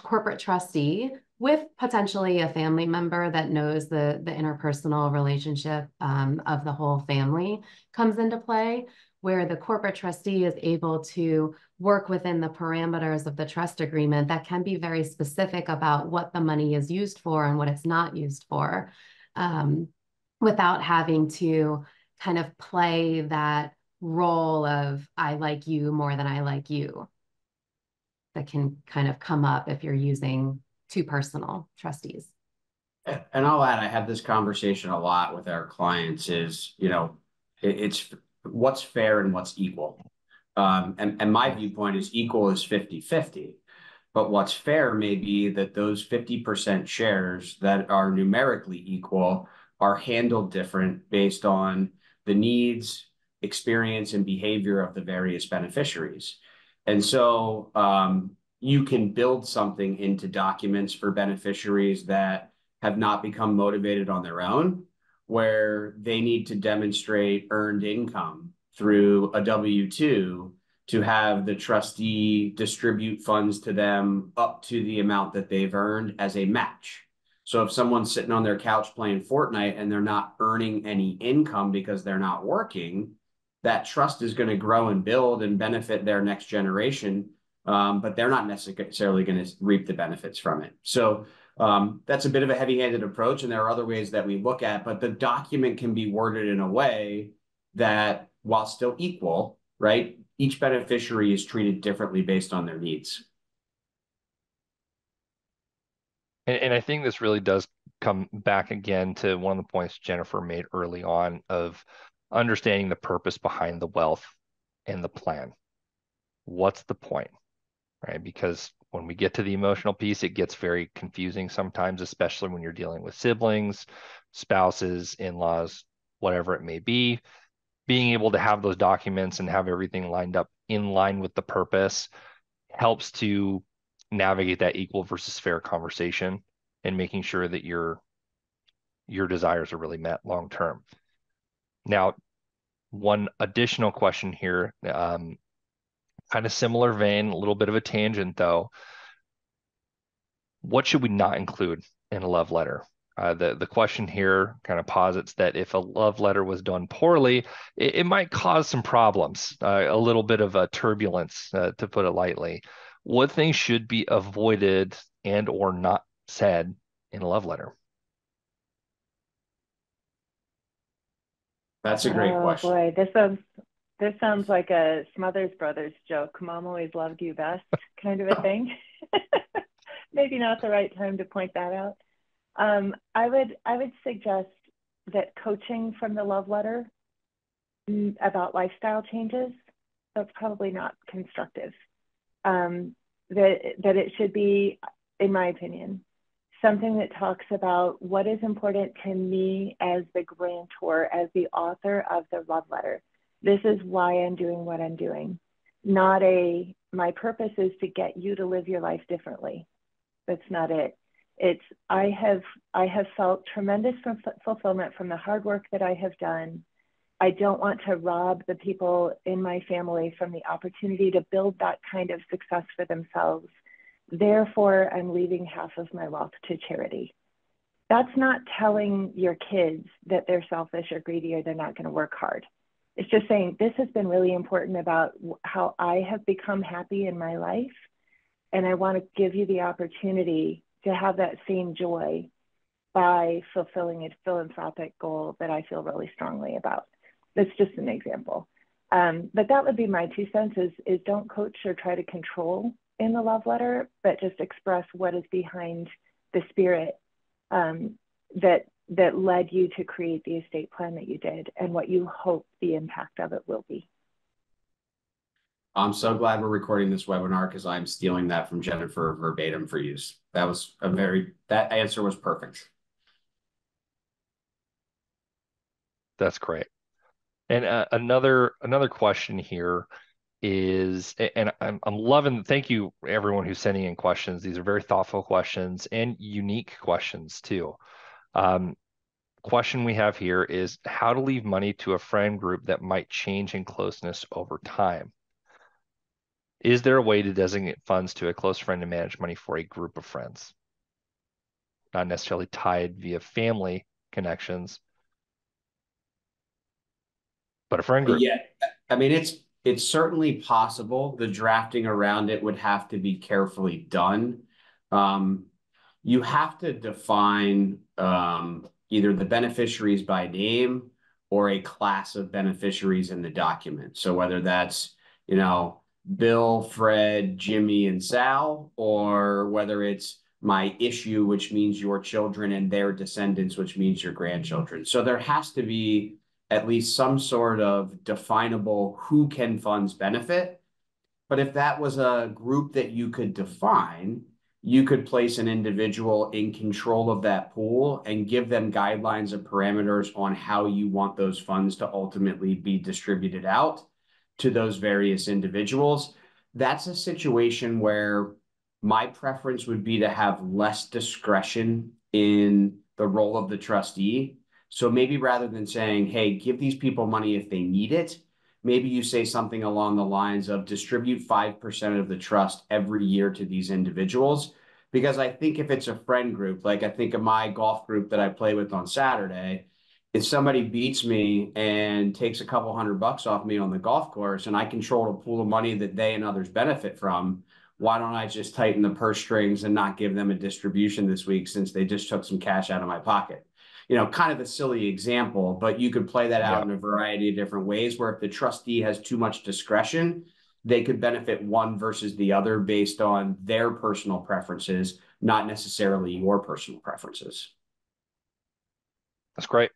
corporate trustee with potentially a family member that knows the interpersonal relationship of the whole family comes into play, where the corporate trustee is able to work within the parameters of the trust agreement that can be very specific about what the money is used for and what it's not used for, without having to kind of play that role of I like you more than I like you that can kind of come up if you're using two personal trustees. And I'll add, I have this conversation a lot with our clients is, it's what's fair and what's equal. And my viewpoint is equal is 50-50. But what's fair may be that those 50% shares that are numerically equal are handled different based on the needs, experience, and behavior of the various beneficiaries. And so you can build something into documents for beneficiaries that have not become motivated on their own, where they need to demonstrate earned income through a W-2 to have the trustee distribute funds to them up to the amount that they've earned as a match. So if someone's sitting on their couch playing Fortnite and they're not earning any income because they're not working, that trust is going to grow and build and benefit their next generation, but they're not necessarily going to reap the benefits from it. So that's a bit of a heavy-handed approach, and there are other ways that we look at, but the document can be worded in a way that, while still equal, right, each beneficiary is treated differently based on their needs. And I think this really does come back again to one of the points Jennifer made early on of understanding the purpose behind the wealth and the plan. What's the point, right? Because when we get to the emotional piece, it gets very confusing sometimes, especially when you're dealing with siblings, spouses, in-laws, whatever it may be. Being able to have those documents and have everything lined up in line with the purpose helps to navigate that equal versus fair conversation and making sure that your desires are really met long term. Now, one additional question here, kind of similar vein, a little bit of a tangent though. What should we not include in a love letter? The question here kind of posits that if a love letter was done poorly, it might cause some problems, a little bit of a turbulence, to put it lightly. What things should be avoided and or not said in a love letter? That's a great question. Oh boy, this sounds like a Smothers Brothers joke. Mom always loved you best kind of a thing. Maybe not the right time to point that out. I would suggest that coaching from the love letter about lifestyle changes, that's probably not constructive. That it should be, in my opinion, something that talks about what is important to me as the grantor, as the author of the love letter. This is why I'm doing what I'm doing. Not my purpose is to get you to live your life differently. That's not it. It's I have felt tremendous fulfillment from the hard work that I have done. I don't want to rob the people in my family from the opportunity to build that kind of success for themselves. Therefore, I'm leaving half of my wealth to charity. That's not telling your kids that they're selfish or greedy or they're not going to work hard. It's just saying, this has been really important about how I have become happy in my life. And I want to give you the opportunity to have that same joy by fulfilling a philanthropic goal that I feel really strongly about. That's just an example. But that would be my 2 cents is don't coach or try to control in the love letter, but just express what is behind the spirit that led you to create the estate plan that you did and what you hope the impact of it will be. I'm so glad we're recording this webinar because I'm stealing that from Jennifer verbatim for use. That answer was perfect. That's great. And another question here is, and I'm loving, thank you everyone who's sending in questions. These are very thoughtful questions and unique questions too. Question we have here is how to leave money to a friend group that might change in closeness over time. Is there a way to designate funds to a close friend to manage money for a group of friends? Not necessarily tied via family connections, but a friend group. Yeah, I mean, it's certainly possible. The drafting around it would have to be carefully done. You have to define either the beneficiaries by name or a class of beneficiaries in the document. So whether that's, Bill, Fred, Jimmy, and Sal, or whether it's my issue, which means your children, and their descendants, which means your grandchildren. So there has to be at least some sort of definable who can funds benefit. But if that was a group that you could define, you could place an individual in control of that pool and give them guidelines and parameters on how you want those funds to ultimately be distributed out to those various individuals. That's a situation where my preference would be to have less discretion in the role of the trustee. So maybe rather than saying, hey, give these people money if they need it, maybe you say something along the lines of distribute 5% of the trust every year to these individuals. Because I think if it's a friend group, like I think of my golf group that I play with on Saturday, if somebody beats me and takes a couple $100 off me on the golf course and I control a pool of money that they and others benefit from, why don't I just tighten the purse strings and not give them a distribution this week since they just took some cash out of my pocket? Kind of a silly example, but you could play that out in a variety of different ways where if the trustee has too much discretion, they could benefit one versus the other based on their personal preferences, not necessarily your personal preferences. That's great.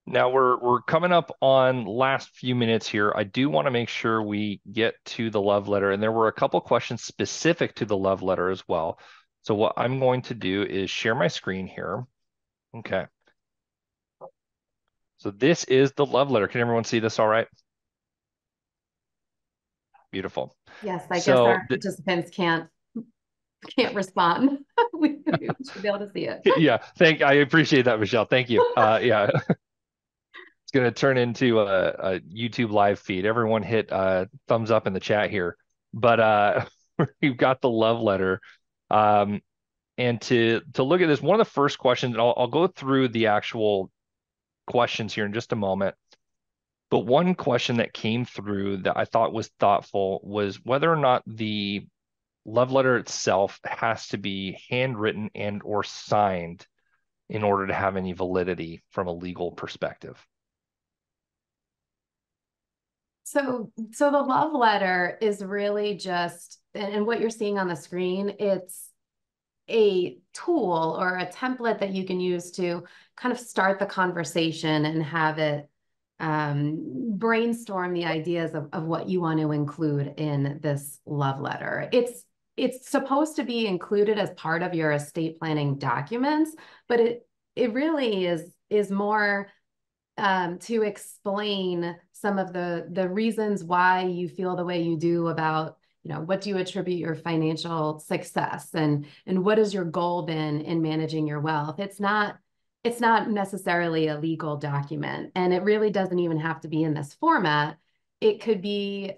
Now we're coming up on last few minutes here. I do want to make sure we get to the love letter, and there were a couple questions specific to the love letter as well. So what I'm going to do is share my screen here. Okay. So this is the love letter. Can everyone see this all right? Beautiful. Yes, I guess our participants can't respond. We should be able to see it. Yeah, I appreciate that, Michelle. Thank you. Yeah. It's going to turn into a YouTube live feed. Everyone hit thumbs up in the chat here. But we've got the love letter. And to look at this, one of the first questions, and I'll go through the actual questions here in just a moment. But one question that came through that I thought was thoughtful was whether or not the love letter itself has to be handwritten and or signed in order to have any validity from a legal perspective. So the love letter is really just, and what you're seeing on the screen, it's a tool or a template that you can use to kind of start the conversation and have it brainstorm the ideas of what you want to include in this love letter. It's supposed to be included as part of your estate planning documents, but it really is more to explain some of the reasons why you feel the way you do about, what do you attribute your financial success and what is your goal been in managing your wealth? It's not necessarily a legal document, and it really doesn't even have to be in this format. It could be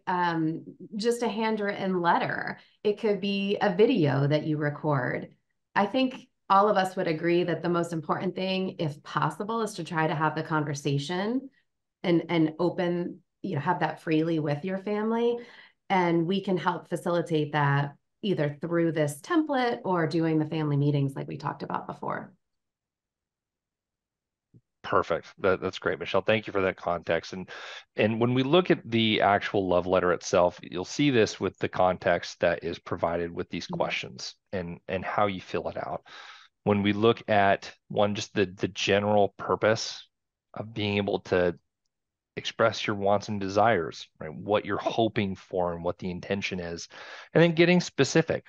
just a handwritten letter. It could be a video that you record. I think all of us would agree that the most important thing, if possible, is to try to have the conversation and open, have that freely with your family. And we can help facilitate that either through this template or doing the family meetings like we talked about before. Perfect. That's great, Michelle. Thank you for that context. And when we look at the actual love letter itself, you'll see this with the context that is provided with these questions and how you fill it out. When we look at just the general purpose of being able to express your wants and desires, right? What you're hoping for and what the intention is, and then getting specific,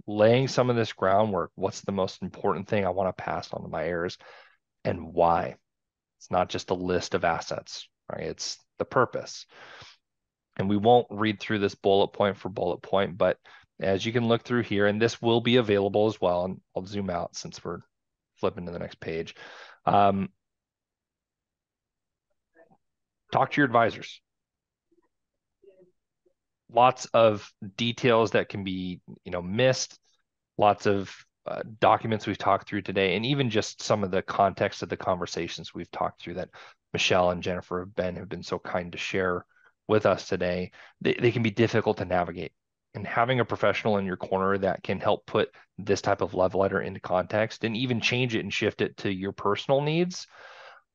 laying some of this groundwork. What's the most important thing I want to pass on to my heirs, and why? It's not just a list of assets, right? It's the purpose. And we won't read through this bullet point for bullet point, but as you can look through here, and this will be available as well, and I'll zoom out since we're flipping to the next page. Talk to your advisors. Lots of details that can be, missed, lots of documents we've talked through today, and even just some of the context of the conversations we've talked through that Michelle and Jennifer have been so kind to share with us today. They can be difficult to navigate. And having a professional in your corner that can help put this type of love letter into context and even change it and shift it to your personal needs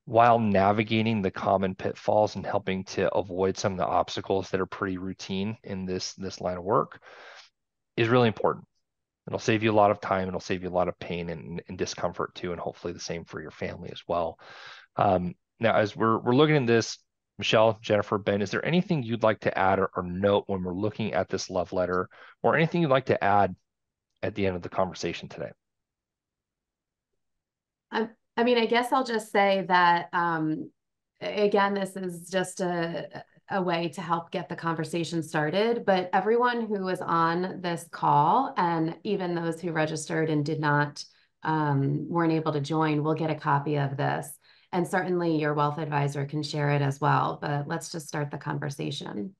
while navigating the common pitfalls and helping to avoid some of the obstacles that are pretty routine in this line of work is really important. It'll save you a lot of time. It'll save you a lot of pain and discomfort too, and hopefully the same for your family as well. Now, as we're looking at this, Michelle, Jennifer, Ben, is there anything you'd like to add or note when we're looking at this love letter, or anything you'd like to add at the end of the conversation today? I mean, I guess I'll just say that, again, this is just a way to help get the conversation started, but everyone who was on this call, and even those who registered and weren't able to join, will get a copy of this. And certainly your wealth advisor can share it as well, but let's just start the conversation.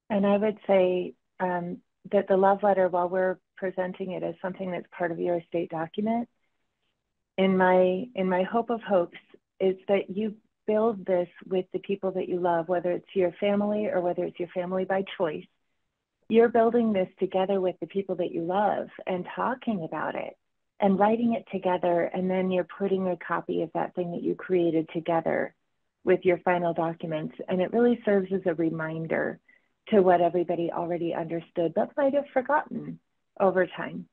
And I would say that the love letter, while we're presenting it as something that's part of your estate document, in my hope of hopes is that you build this with the people that you love, whether it's your family or whether it's your family by choice. You're building this together with the people that you love and talking about it and writing it together, and then you're putting a copy of that thing that you created together with your final documents. And it really serves as a reminder to what everybody already understood but might have forgotten over time.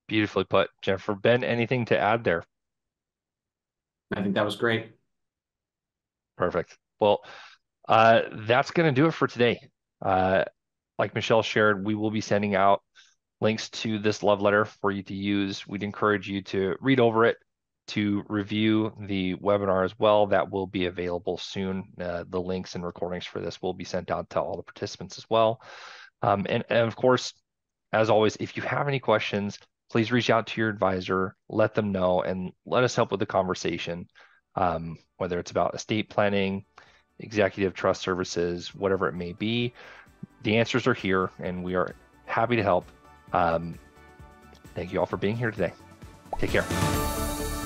Beautifully put, Jennifer. Ben, anything to add there? I think that was great. Perfect. Well, that's going to do it for today. Like Michelle shared, we will be sending out links to this love letter for you to use. We'd encourage you to read over it, to review the webinar as well. That will be available soon. The links and recordings for this will be sent out to all the participants as well. And of course, as always, if you have any questions, please reach out to your advisor, let them know, and let us help with the conversation, whether it's about estate planning, executive trust services, whatever it may be. The answers are here, and we are happy to help. Thank you all for being here today. Take care.